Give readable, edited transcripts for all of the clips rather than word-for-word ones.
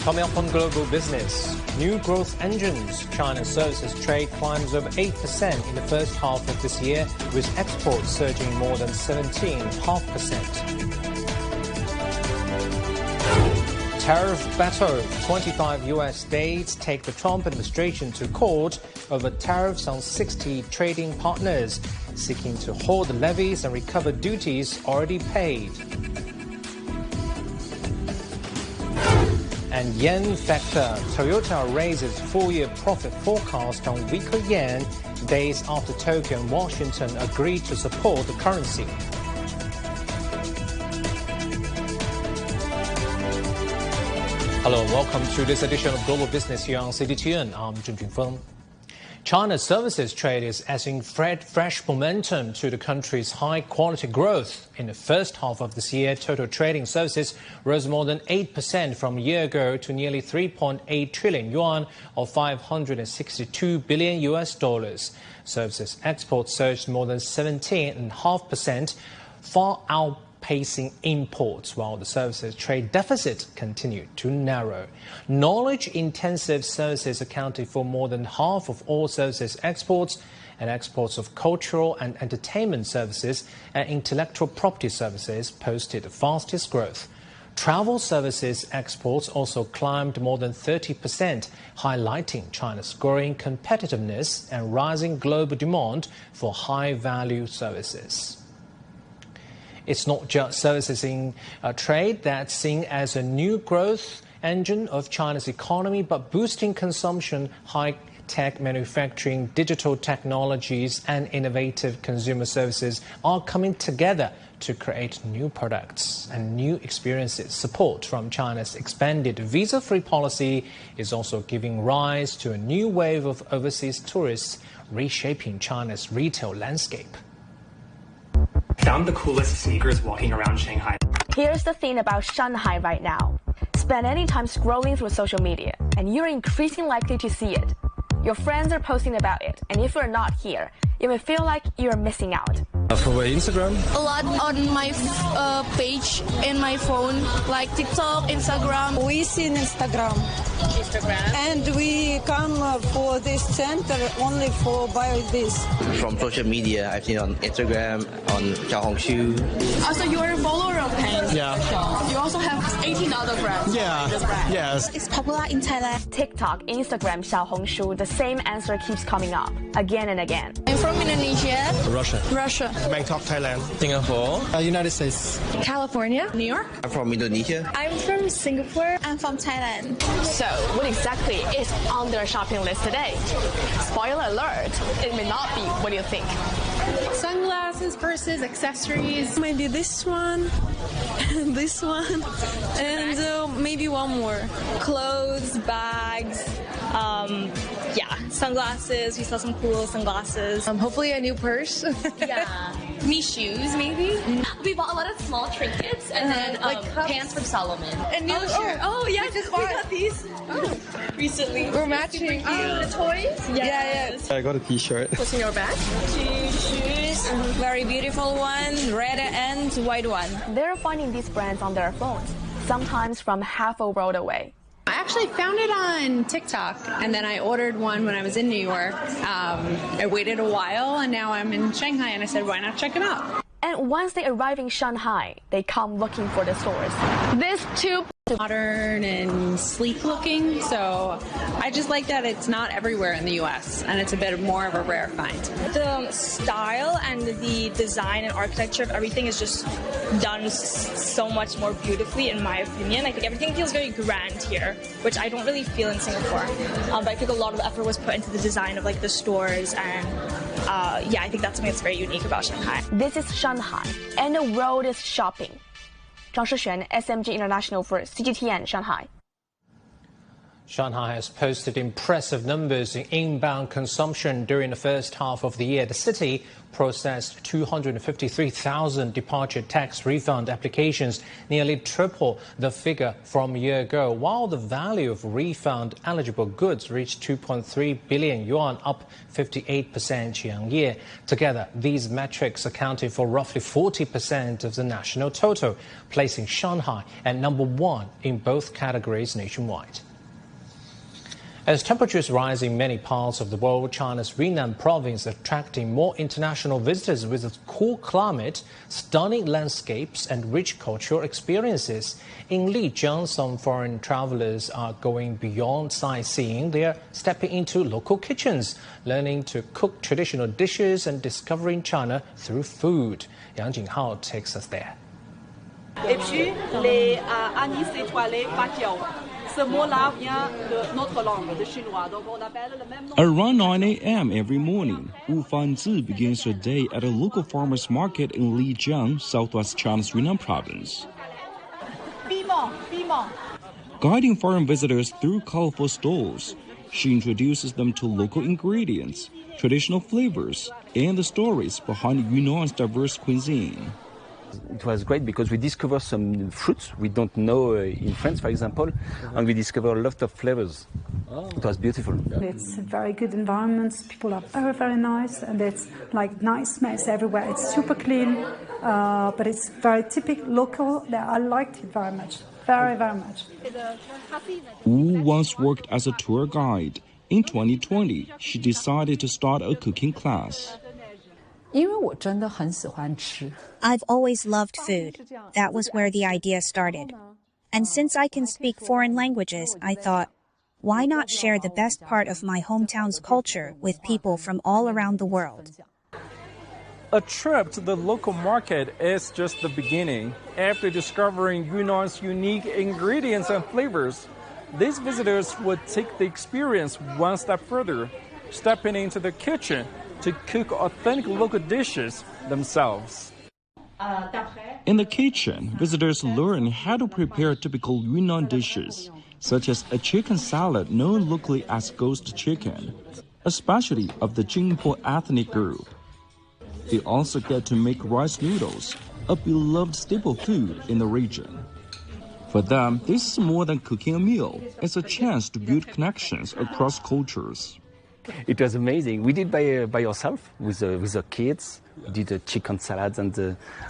Coming up on Global Business, new growth engines. China's services trade climbs over 8% in the first half of this year, with exports surging more than 17.5%. Tariff battle. 25 U.S. states take the Trump administration to court over tariffs on 60 trading partners, seeking to hold the levies and recover duties already paid. And yen factor. Toyota raises full-year profit forecast on weaker yen days after Tokyo and Washington agreed to support the currency. Hello and welcome to this edition of Global Business here on CGTN. I'm Jun Junfeng. China's services trade is adding fresh momentum to the country's high-quality growth. In the first half of this year, total trading services rose more than 8% from a year ago to nearly 3.8 trillion yuan, or $562 billion US. Services exports surged more than 17.5%, far outpacing imports, while the services trade deficit continued to narrow. Knowledge-intensive services accounted for more than half of all services exports, and exports of cultural and entertainment services and intellectual property services posted the fastest growth. Travel services exports also climbed more than 30%, highlighting China's growing competitiveness and rising global demand for high-value services. It's not just services in trade that's seen as a new growth engine of China's economy, but boosting consumption, high-tech manufacturing, digital technologies, and innovative consumer services are coming together to create new products and new experiences. Support from China's expanded visa-free policy is also giving rise to a new wave of overseas tourists, reshaping China's retail landscape. Found the coolest sneakers walking around Shanghai. Here's the thing about Shanghai right now. Spend any time scrolling through social media, and you're increasingly likely to see it. Your friends are posting about it, and if you're not here, you may feel like you're missing out. For Instagram? A lot on my page in my phone, like TikTok, Instagram. We see Instagram. And we come for this center only for buy this. From social media, I've seen on Instagram, on Xiaohongshu. Also, you're a follower of Paint. Yeah. You also have 18 other brands. Yeah. Yes. It's popular in Thailand. TikTok, Instagram, Xiaohongshu, the same answer keeps coming up again and again. I'm from Indonesia. Russia. Bangkok, Thailand. Singapore. United States. California. New York. I'm from Indonesia. I'm from Singapore. I'm from Thailand. So, what exactly is on their shopping list today? Spoiler alert, it may not be what you think. Sunglasses, purses, accessories. Maybe this one, and this one, and maybe one more. Clothes, bags, sunglasses. We saw some cool sunglasses. Hopefully a new purse. Yeah. Me shoes, maybe. We bought a lot of small trinkets and then pants from Solomon. And new shirt. Oh, yeah, we got these recently. We're matching. The toys? Yes. I got a t-shirt. What's in your bag? Two shoes, very beautiful one, red and white one. They're finding these brands on their phones, sometimes from half a world away. I actually found it on TikTok, and then I ordered one when I was in New York. I waited a while, and now I'm in Shanghai, and I said, why not check them out? And once they arrive in Shanghai, they come looking for the stores. This too Modern and sleek looking, so I just like that it's not everywhere in the U.S. and it's a bit more of a rare find. The style and the design and architecture of everything is just done so much more beautifully, in my opinion. I think everything feels very grand here, which I don't really feel in Singapore. But I think a lot of effort was put into the design of like the stores, and I think that's something that's very unique about Shanghai. This is Shanghai, and the world is shopping. 张世璇, SMG International for CGTN Shanghai. Shanghai has posted impressive numbers in inbound consumption during the first half of the year. The city processed 253,000 departure tax refund applications, nearly triple the figure from a year ago, while the value of refund eligible goods reached 2.3 billion yuan, up 58% year-on-year. Together, these metrics accounted for roughly 40% of the national total, placing Shanghai at #1 in both categories nationwide. As temperatures rise in many parts of the world, China's Yunnan province is attracting more international visitors with its cool climate, stunning landscapes, and rich cultural experiences. In Lijiang, some foreign travelers are going beyond sightseeing. They are stepping into local kitchens, learning to cook traditional dishes and discovering China through food. Yang Jinghao takes us there. Et puis, les anis étoilés fajiao. Ce mot-là vient de notre langue, de chinois. Donc on appelle le même nom. Around 9 a.m. every morning, Wu Fanzi begins her day at a local farmer's market in Lijiang, southwest China's Yunnan province. Guiding foreign visitors through colorful stalls, she introduces them to local ingredients, traditional flavors, and the stories behind Yunnan's diverse cuisine. It was great because we discovered some fruits we don't know in France, for example, and we discovered a lot of flavors. It was beautiful. It's a very good environment. People are very, very nice, and it's like nice mess everywhere. It's super clean, but it's very typical local. I liked it very much, very, very much. Wu once worked as a tour guide. In 2020, she decided to start a cooking class. I've always loved food. That was where the idea started. And since I can speak foreign languages, I thought, why not share the best part of my hometown's culture with people from all around the world? A trip to the local market is just the beginning. After discovering Yunnan's unique ingredients and flavors, these visitors would take the experience one step further, stepping into the kitchen to cook authentic local dishes themselves. In the kitchen, visitors learn how to prepare typical Yunnan dishes, such as a chicken salad known locally as ghost chicken, a specialty of the Jingpo ethnic group. They also get to make rice noodles, a beloved staple food in the region. For them, this is more than cooking a meal. It's a chance to build connections across cultures. It was amazing. We did by ourselves with the kids. We did the chicken salads and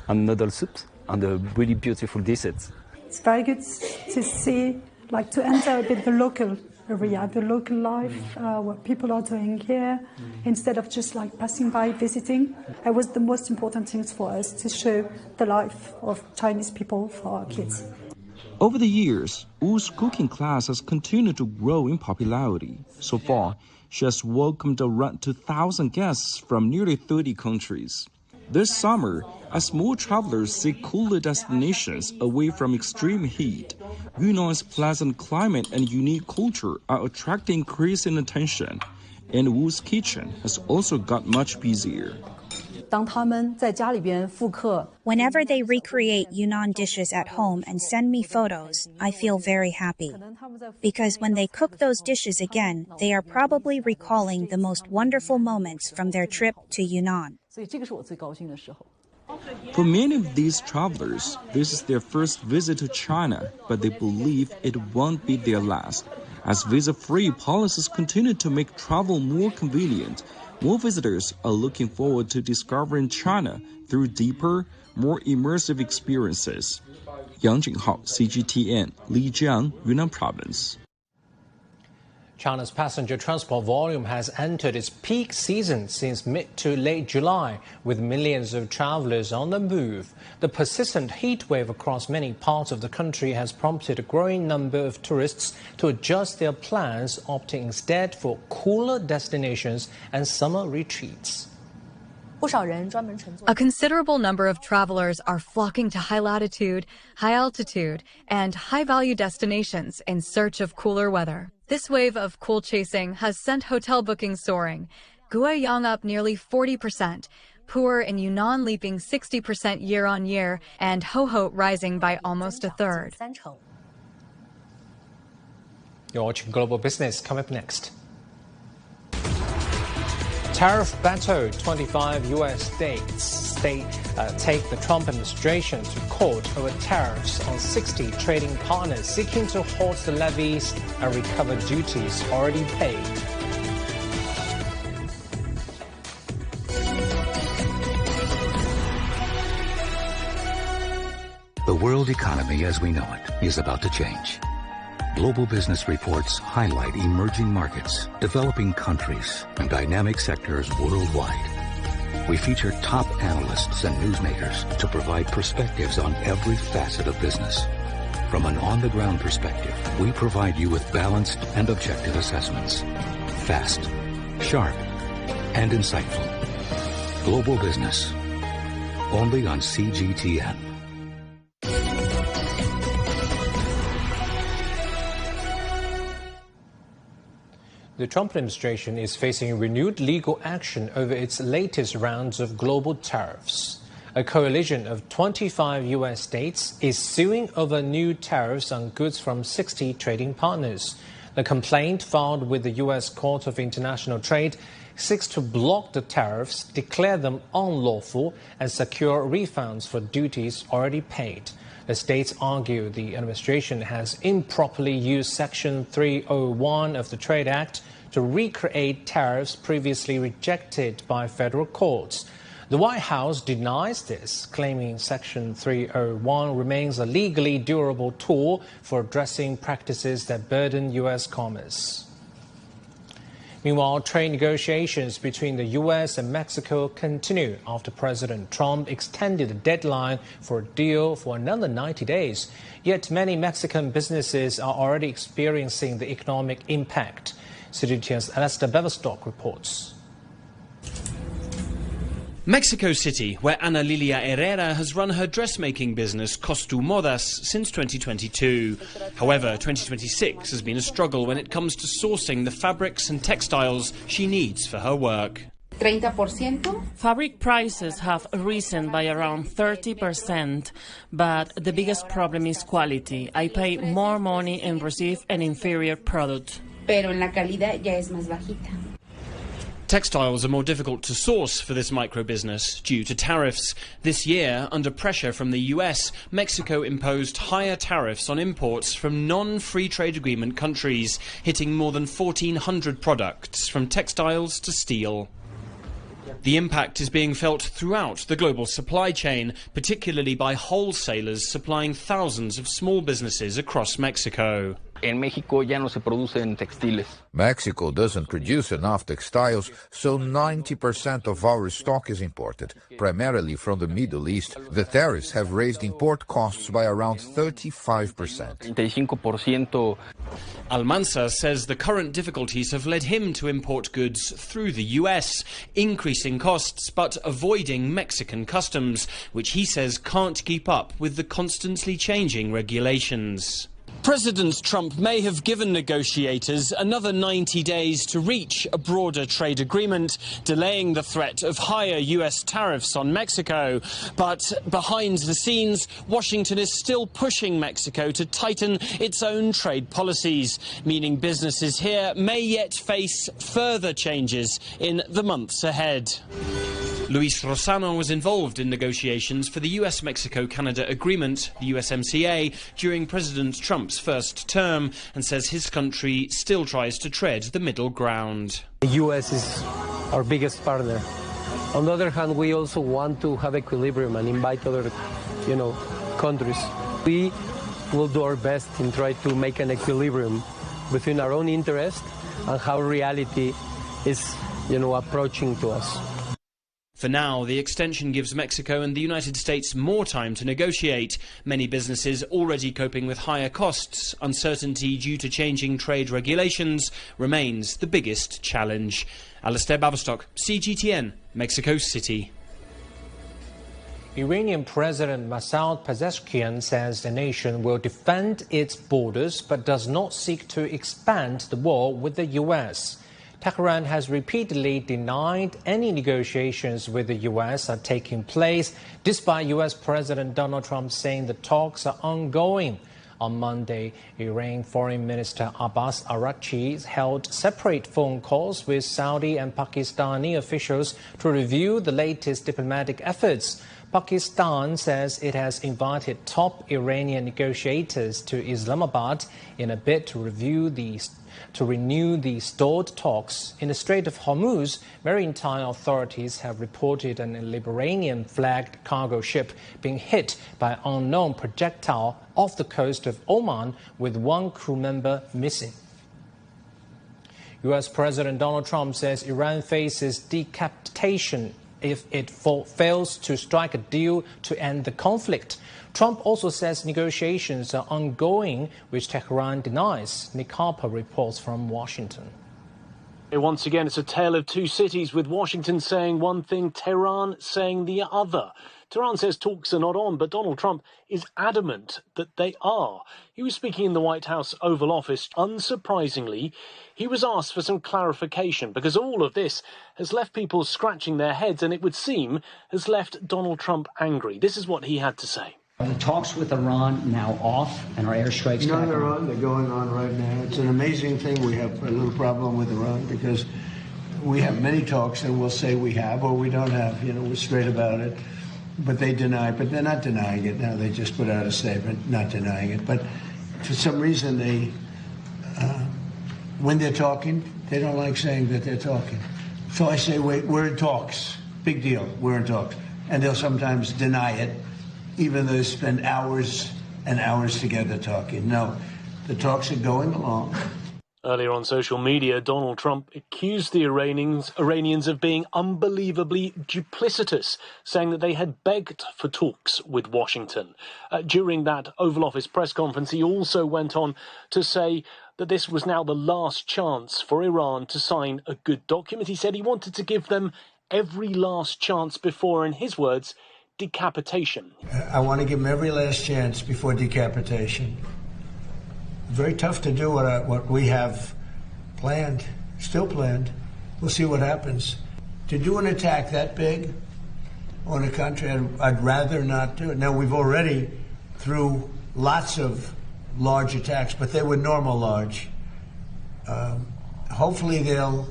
noodle soups and the really beautiful dishes. It's very good to see, like to enter a bit the local area, the local life, what people are doing here, instead of just like passing by, visiting. It was the most important thing for us to show the life of Chinese people for our kids. Over the years, Wu's cooking class has continued to grow in popularity. So far, she has welcomed around 2,000 guests from nearly 30 countries. This summer, as more travelers seek cooler destinations away from extreme heat, Yunnan's pleasant climate and unique culture are attracting increasing attention, and Wu's kitchen has also got much busier. Whenever they recreate Yunnan dishes at home and send me photos, I feel very happy. Because when they cook those dishes again, they are probably recalling the most wonderful moments from their trip to Yunnan. For many of these travelers, this is their first visit to China, but they believe it won't be their last. As visa-free policies continue to make travel more convenient, more visitors are looking forward to discovering China through deeper, more immersive experiences. Yang Jinghao, CGTN, Lijiang, Yunnan Province. China's passenger transport volume has entered its peak season since mid to late July, with millions of travelers on the move. The persistent heat wave across many parts of the country has prompted a growing number of tourists to adjust their plans, opting instead for cooler destinations and summer retreats. A considerable number of travelers are flocking to high latitude, high altitude, and high-value destinations in search of cooler weather. This wave of cool chasing has sent hotel bookings soaring, Guiyang up nearly 40%, Pu'er in Yunnan leaping 60% year-on-year, and Hohhot rising by almost a third. You're watching Global Business. Coming up next. Tariff battle. 25 U.S. states take the Trump administration to court over tariffs on 60 trading partners, seeking to halt the levies and recover duties already paid. The world economy as we know it is about to change. Global business reports highlight emerging markets, developing countries, and dynamic sectors worldwide. We feature top analysts and newsmakers to provide perspectives on every facet of business. From an on-the-ground perspective, we provide you with balanced and objective assessments. Fast, sharp, and insightful. Global Business. Only on CGTN. The Trump administration is facing renewed legal action over its latest rounds of global tariffs. A coalition of 25 U.S. states is suing over new tariffs on goods from 60 trading partners. The complaint filed with the U.S. Court of International Trade seeks to block the tariffs, declare them unlawful, and secure refunds for duties already paid. The states argue the administration has improperly used Section 301 of the Trade Act to recreate tariffs previously rejected by federal courts. The White House denies this, claiming Section 301 remains a legally durable tool for addressing practices that burden U.S. commerce. Meanwhile, trade negotiations between the U.S. and Mexico continue after President Trump extended the deadline for a deal for another 90 days. Yet many Mexican businesses are already experiencing the economic impact. CGTN's Alastair Beverstock reports. Mexico City, where Ana Lilia Herrera has run her dressmaking business Costumodas since 2022. However, 2026 has been a struggle when it comes to sourcing the fabrics and textiles she needs for her work. 30%. Fabric prices have risen by around 30%, but the biggest problem is quality. I pay more money and receive an inferior product. Pero en la calidad ya es más bajita. Textiles are more difficult to source for this micro-business due to tariffs. This year, under pressure from the US, Mexico imposed higher tariffs on imports from non-free trade agreement countries, hitting more than 1,400 products, from textiles to steel. The impact is being felt throughout the global supply chain, particularly by wholesalers supplying thousands of small businesses across Mexico. En México ya no se producen textiles. Mexico doesn't produce enough textiles, so 90% of our stock is imported, primarily from the Middle East. The tariffs have raised import costs by around 35%. 35%. Almanza says the current difficulties have led him to import goods through the US, increasing costs but avoiding Mexican customs, which he says can't keep up with the constantly changing regulations. President Trump may have given negotiators another 90 days to reach a broader trade agreement, delaying the threat of higher US tariffs on Mexico. But behind the scenes, Washington is still pushing Mexico to tighten its own trade policies, meaning businesses here may yet face further changes in the months ahead. Luis Rosano was involved in negotiations for the US-Mexico-Canada agreement, the USMCA, during President Trump's first term, and says his country still tries to tread the middle ground. The US is our biggest partner. On the other hand, we also want to have equilibrium and invite other, countries. We will do our best in trying to make an equilibrium between our own interest and how reality is, approaching to us. For now, the extension gives Mexico and the United States more time to negotiate. Many businesses already coping with higher costs. Uncertainty due to changing trade regulations remains the biggest challenge. Alastair Baverstock, CGTN, Mexico City. Iranian President Masoud Pezeshkian says the nation will defend its borders but does not seek to expand the war with the U.S. Tehran has repeatedly denied any negotiations with the U.S. are taking place, despite U.S. President Donald Trump saying the talks are ongoing. On Monday, Iran Foreign Minister Abbas Araghchi held separate phone calls with Saudi and Pakistani officials to review the latest diplomatic efforts. Pakistan says it has invited top Iranian negotiators to Islamabad in a bid to renew the stalled talks. In the Strait of Hormuz, maritime authorities have reported an Iranian-flagged cargo ship being hit by an unknown projectile off the coast of Oman, with one crew member missing. U.S. President Donald Trump says Iran faces decapitation if it fails to strike a deal to end the conflict. Trump also says negotiations are ongoing, which Tehran denies. Nick Harper reports from Washington. Once again, it's a tale of two cities, with Washington saying one thing, Tehran saying the other. Tehran says talks are not on, but Donald Trump is adamant that they are. He was speaking in the White House Oval Office. Unsurprisingly, he was asked for some clarification, because all of this has left people scratching their heads, and it would seem has left Donald Trump angry. This is what he had to say. Are the talks with Iran now off, and are airstrikes No, back they're on? on. They're going on right now. It's an amazing thing. We have a little problem with Iran because we have many talks, and we'll say we have or we don't have. You know, we're straight about it. But they deny, but they're not denying it now. They just put out a statement not denying it. But for some reason, they, when they're talking, they don't like saying that they're talking. So I say, wait, we're in talks. Big deal. We're in talks. And they'll sometimes deny it, even though they spend hours and hours together talking. No, the talks are going along. Earlier on social media, Donald Trump accused the Iranians of being unbelievably duplicitous, saying that they had begged for talks with Washington. During that Oval Office press conference, he also went on to say that this was now the last chance for Iran to sign a good document. He said he wanted to give them every last chance before, in his words, decapitation. I want to give them every last chance before decapitation. Very tough to do what we have planned, still planned. We'll see what happens. To do an attack that big on a country, I'd rather not do it. Now, we've already, through lots of large attacks, but they were normal large. Hopefully they'll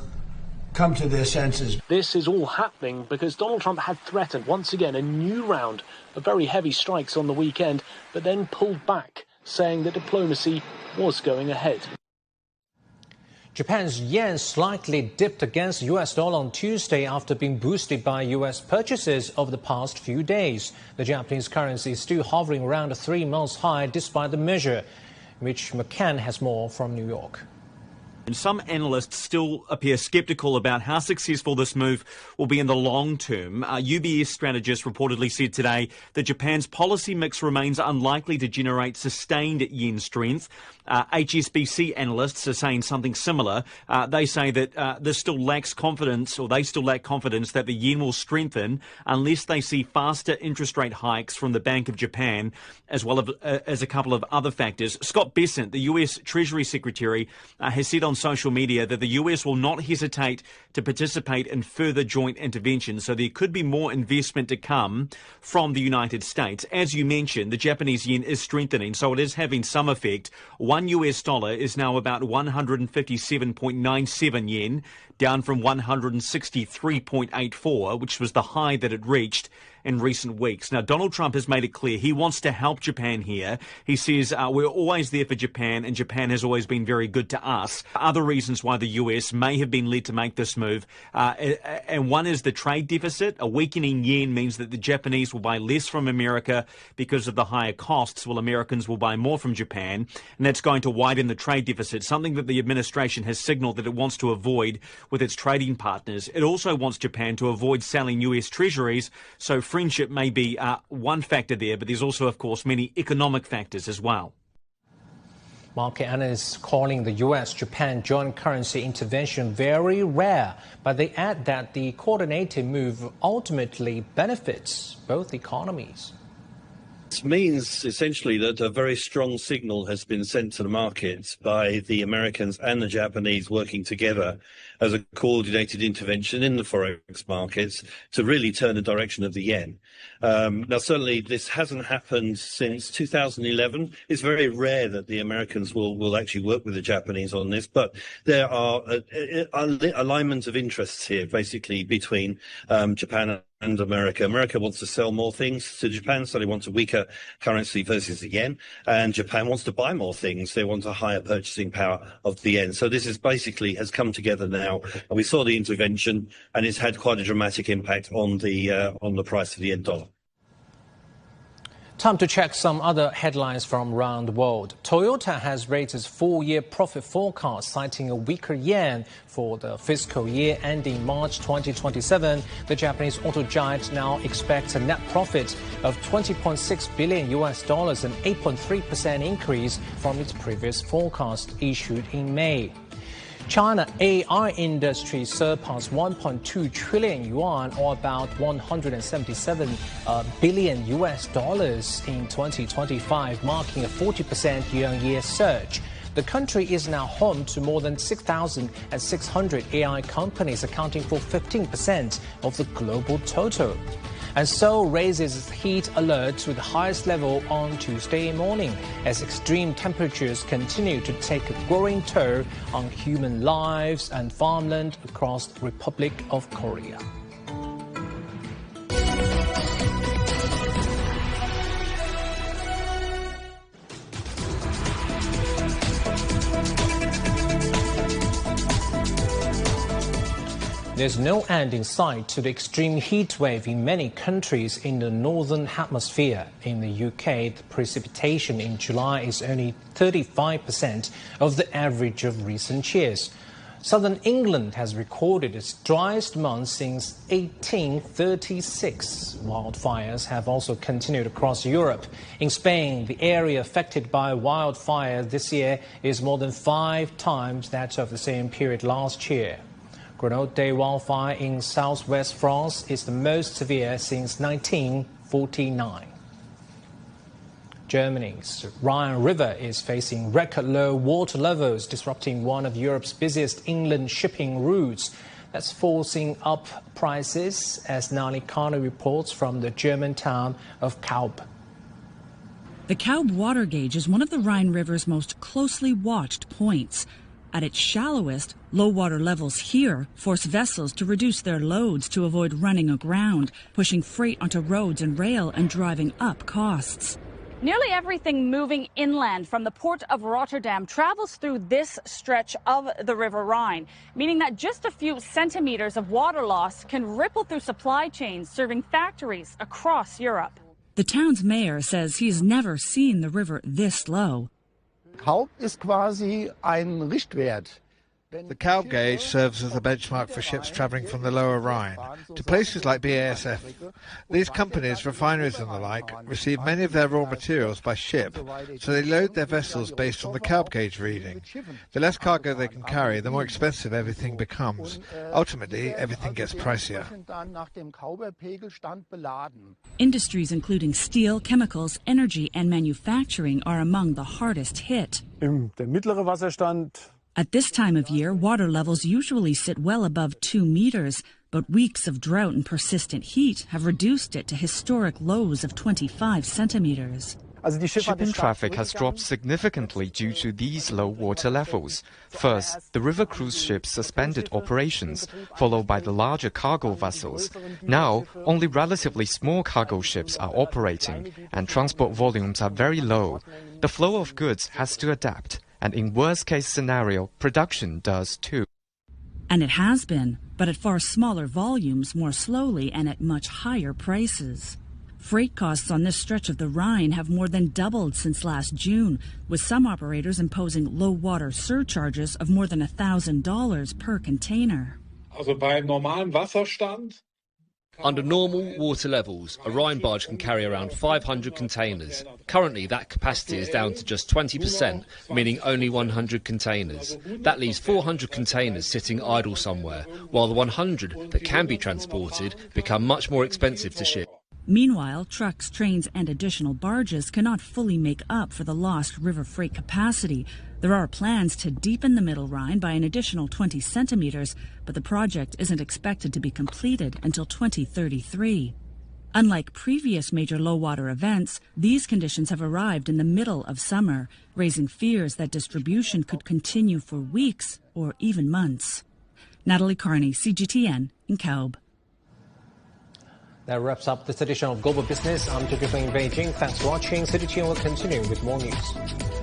come to their senses. This is all happening because Donald Trump had threatened, once again, a new round of very heavy strikes on the weekend, but then pulled back, saying that diplomacy was going ahead. Japan's yen slightly dipped against the US dollar on Tuesday after being boosted by US purchases over the past few days. The Japanese currency is still hovering around a 3-month high despite the measure. Mitch McCann has more from New York. And some analysts still appear sceptical about how successful this move will be in the long term. UBS strategist reportedly said today that Japan's policy mix remains unlikely to generate sustained yen strength. HSBC analysts are saying something similar. They say that this still lacks confidence, or they still lack confidence that the yen will strengthen unless they see faster interest rate hikes from the Bank of Japan, as well as a couple of other factors. Scott Bessent, the US Treasury Secretary, has said on social media that the US will not hesitate to participate in further joint interventions, so there could be more investment to come from the United States. As you mentioned, the Japanese yen is strengthening, so it is having some effect. One US dollar is now about 157.97 yen, down from 163.84, which was the high that it reached in recent weeks. Now, Donald Trump has made it clear he wants to help Japan here. He says, we're always there for Japan, and Japan has always been very good to us. Other reasons why the US may have been led to make this move, and one is the trade deficit. A weakening yen means that the Japanese will buy less from America because of the higher costs, while Americans will buy more from Japan, and that's going to widen the trade deficit, something that the administration has signaled that it wants to avoid with its trading partners. It also wants Japan to avoid selling US treasuries, so friendship may be one factor there, but there's also, of course, many economic factors as well. Market analysts calling the US-Japan joint currency intervention very rare, but they add that the coordinated move ultimately benefits both economies. means essentially that a very strong signal has been sent to the market by the Americans and the Japanese working together as a coordinated intervention in the forex markets to really turn the direction of the yen. Now, certainly this hasn't happened since 2011. It's very rare that the Americans will actually work with the Japanese on this, but there are alignment of interests here, basically, between Japan and America. America wants to sell more things to Japan, so they want a weaker currency versus the yen, and Japan wants to buy more things. They want a higher purchasing power of the yen. So this is basically has come together now, and we saw the intervention, and it's had quite a dramatic impact on the price of the yen dollar. Time to check some other headlines from around the world. Toyota has raised its full-year profit forecast, citing a weaker yen for the fiscal year ending March 2027. The Japanese auto giant now expects a net profit of $20.6 billion, an 8.3% increase from its previous forecast issued in May. China AI industry surpassed 1.2 trillion yuan, or about $177 billion in 2025, marking a 40% year-on-year surge. The country is now home to more than 6,600 AI companies, accounting for 15% of the global total. And Seoul raises its heat alert to the highest level on Tuesday morning as extreme temperatures continue to take a growing toll on human lives and farmland across the Republic of Korea. There's no end in sight to the extreme heat wave in many countries in the northern hemisphere. In the UK, the precipitation in July is only 35% of the average of recent years. Southern England has recorded its driest month since 1836. Wildfires have also continued across Europe. In Spain, the area affected by wildfire this year is more than 5 times that of the same period last year. Grenoble wildfire in southwest France is the most severe since 1949. Germany's Rhine River is facing record low water levels, disrupting one of Europe's busiest inland shipping routes. That's forcing up prices, as Nalikana reports from the German town of Kaub. The Kaub water gauge is one of the Rhine River's most closely watched points. At its shallowest, low water levels here force vessels to reduce their loads to avoid running aground, pushing freight onto roads and rail and driving up costs. Nearly everything moving inland from the port of Rotterdam travels through this stretch of the River Rhine, meaning that just a few centimeters of water loss can ripple through supply chains serving factories across Europe. The town's mayor says he's never seen the river this low. Kaub ist quasi ein Richtwert. The Kaub gauge serves as a benchmark for ships travelling from the lower Rhine to places like BASF. These companies, refineries and the like, receive many of their raw materials by ship, so they load their vessels based on the Kaub gauge reading. The less cargo they can carry, the more expensive everything becomes. Ultimately, everything gets pricier. Industries including steel, chemicals, energy and manufacturing are among the hardest hit. Der mittlere Wasserstand. At this time of year, water levels usually sit well above 2 meters, but weeks of drought and persistent heat have reduced it to historic lows of 25 centimeters. Shipping traffic has dropped significantly due to these low water levels. First, the river cruise ships suspended operations, followed by the larger cargo vessels. Now, only relatively small cargo ships are operating, and transport volumes are very low. The flow of goods has to adapt, and in worst-case scenario, production does too. And it has been, but at far smaller volumes, more slowly, and at much higher prices. Freight costs on this stretch of the Rhine have more than doubled since last June, with some operators imposing low-water surcharges of more than $1,000 per container. Also bei normalem Wasserstand? Under normal water levels, a Rhine barge can carry around 500 containers. Currently, that capacity is down to just 20%, meaning only 100 containers. That leaves 400 containers sitting idle somewhere, while the 100 that can be transported become much more expensive to ship. Meanwhile, trucks, trains, and additional barges cannot fully make up for the lost river freight capacity. There are plans to deepen the Middle Rhine by an additional 20 centimeters, but the project isn't expected to be completed until 2033. Unlike previous major low-water events, these conditions have arrived in the middle of summer, raising fears that distribution could continue for weeks or even months. Natalie Carney, CGTN, in Kaub. That wraps up this edition of Global Business. I'm Zhu in Beijing. Thanks for watching. CGTN will continue with more news.